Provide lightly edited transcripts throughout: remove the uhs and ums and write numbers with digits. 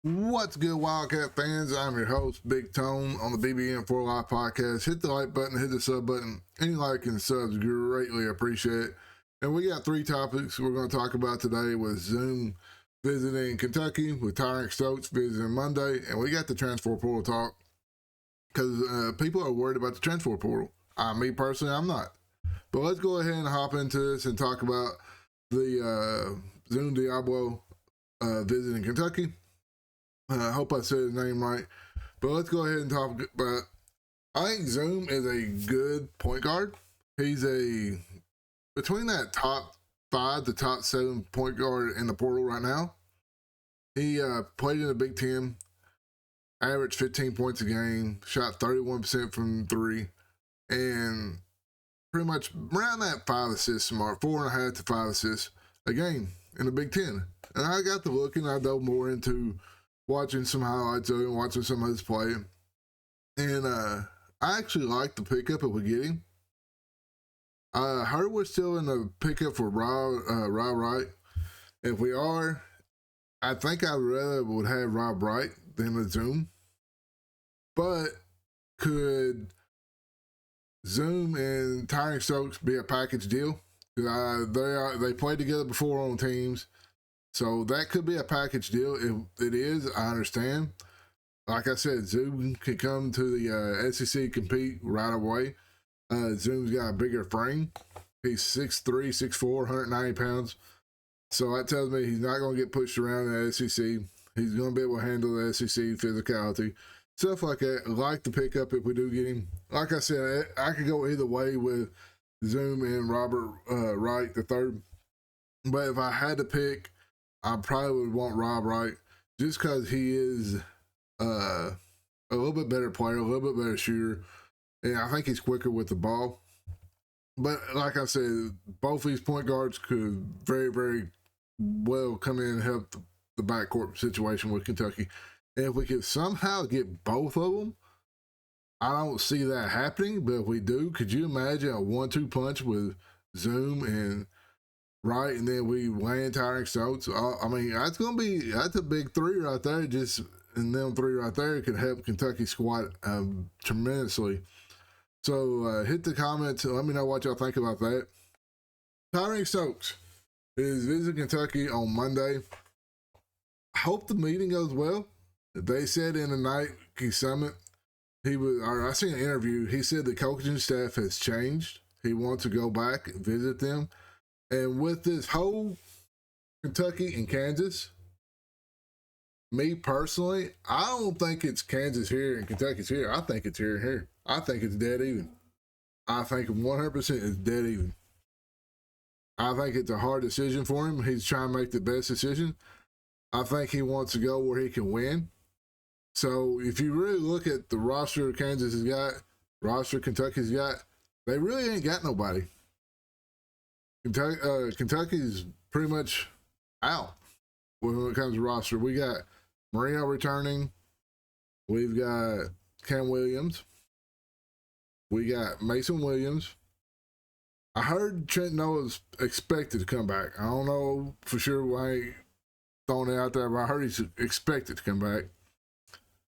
What's good, Wildcat fans? I'm your host, Big Tone, on the BBN4 Live podcast. Hit the like button, hit the sub button. Any like and subs greatly appreciate. And we got three topics we're going to talk about today with Zoom visiting Kentucky, with Tyran Stokes visiting Monday, and we got the transfer portal talk because people are worried about the transfer portal. Me personally, I'm not. But let's go ahead and hop into this and talk about the Zoom Diallo visiting Kentucky. I hope I said his name right. But let's go ahead and talk about. I think Zoom is a good point guard. He's between that top 5 to top 7 point guard in the portal right now. He played in the Big Ten, averaged 15 points a game, shot 31% from 3, and pretty much around that 5 assists mark, 4.5 to 5 assists a game in the Big Ten. And I got to looking, I dove more into watching some highlights of him, watching some of his play. And I actually like the pickup if we get him. I heard we're still in the pickup for Rob Wright. If we are, I think I rather would have Rob Wright than a Zoom. But could Zoom and Tyran Stokes be a package deal? They played together before on teams. So that could be a package deal. If it is, I understand. Like I said, Zoom can come to the SEC, compete right away. Zoom's got a bigger frame. He's 6'3", 6'4", 190 pounds. So that tells me he's not going to get pushed around in the SEC. He's going to be able to handle the SEC physicality. Stuff like that. Like the pickup if we do get him. Like I said, I could go either way with Zoom and Robert Wright III. But if I had to pick, I probably would want Rob Wright just because he is a little bit better player, a little bit better shooter, and I think he's quicker with the ball. But like I said, both these point guards could very, very well come in and help the backcourt situation with Kentucky. And if we could somehow get both of them, I don't see that happening. But if we do, could you imagine a 1-2 punch with Zoom and Right, and then we land Tyran Stokes. I mean, that's a big 3 right there. And them 3 right there could help Kentucky squad tremendously. So hit the comments and let me know what y'all think about that. Tyran Stokes is visiting Kentucky on Monday. I hope the meeting goes well. They said in the Nike Summit, I seen an interview. He said the coaching staff has changed. He wants to go back and visit them. And with this whole Kentucky and Kansas, me personally, I don't think it's Kansas here and Kentucky's here. I think it's here and here. I think it's dead even. I think 100% it's dead even. I think it's a hard decision for him. He's trying to make the best decision. I think he wants to go where he can win. So if you really look at the roster Kansas has got, roster Kentucky's got, they really ain't got nobody. Kentucky's pretty much out when it comes to roster. We got Marino returning. We've got Cam Williams. We got Mason Williams. I heard Trent Noah's expected to come back. I don't know for sure why I ain't throwing it out there, but I heard he's expected to come back.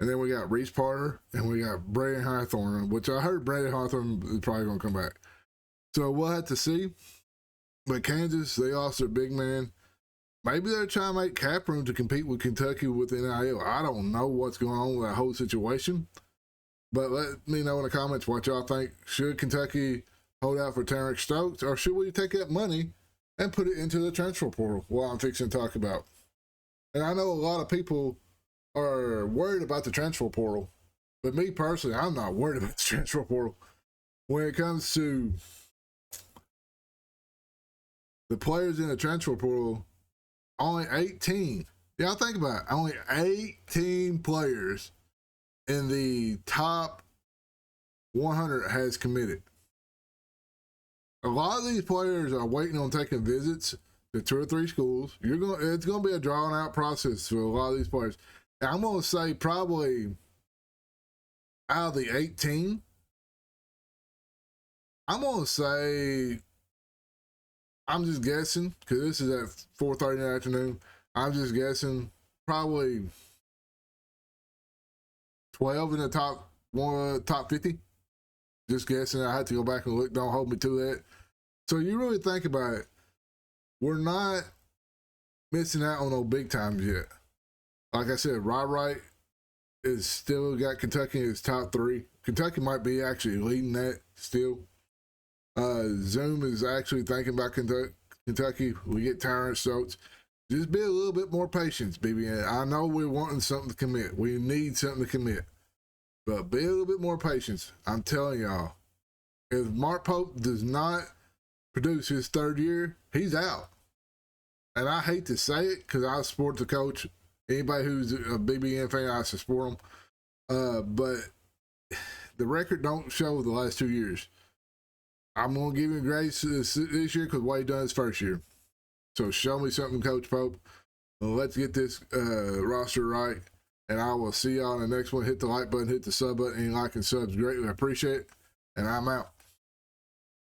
And then we got Reese Parter and we got Brandon Hawthorne, which I heard Brandon Hawthorne is probably going to come back. So we'll have to see. But Kansas, they lost their big man. Maybe they're trying to make cap room to compete with Kentucky with NIL. I don't know what's going on with that whole situation. But let me know in the comments what y'all think. Should Kentucky hold out for Tyran Stokes, or should we take that money and put it into the transfer portal? What I'm fixing to talk about. And I know a lot of people are worried about the transfer portal. But me personally, I'm not worried about the transfer portal. When it comes to the players in the transfer portal, only 18. Yeah, think about it. Only 18 players in the top 100 has committed. A lot of these players are waiting on taking visits to 2 or 3 schools. It's going to be a drawn out process for a lot of these players. And I'm going to say probably out of the 18, I'm going to say, I'm just guessing, because this is at 4:30 in the afternoon. I'm just guessing probably 12 in the top 50. Just guessing. I had to go back and look. Don't hold me to that. So you really think about it. We're not missing out on no big times yet. Like I said, Wright is still got Kentucky in his top 3. Kentucky might be actually leading that still. Zoom is actually thinking about Kentucky. We get Tyran Stokes. Just be a little bit more patient, BBN. I know we're wanting something to commit. We need something to commit. But be a little bit more patient. I'm telling y'all. If Mark Pope does not produce his 3rd year, he's out. And I hate to say it because I support the coach. Anybody who's a BBN fan, I support him. But the record don't show the last 2 years. I'm going to give him grace this year because what he done his 1st year. So show me something, Coach Pope. Well, let's get this roster right. And I will see y'all in the next one. Hit the like button, hit the sub button, and like and subs. Greatly appreciate it. And I'm out.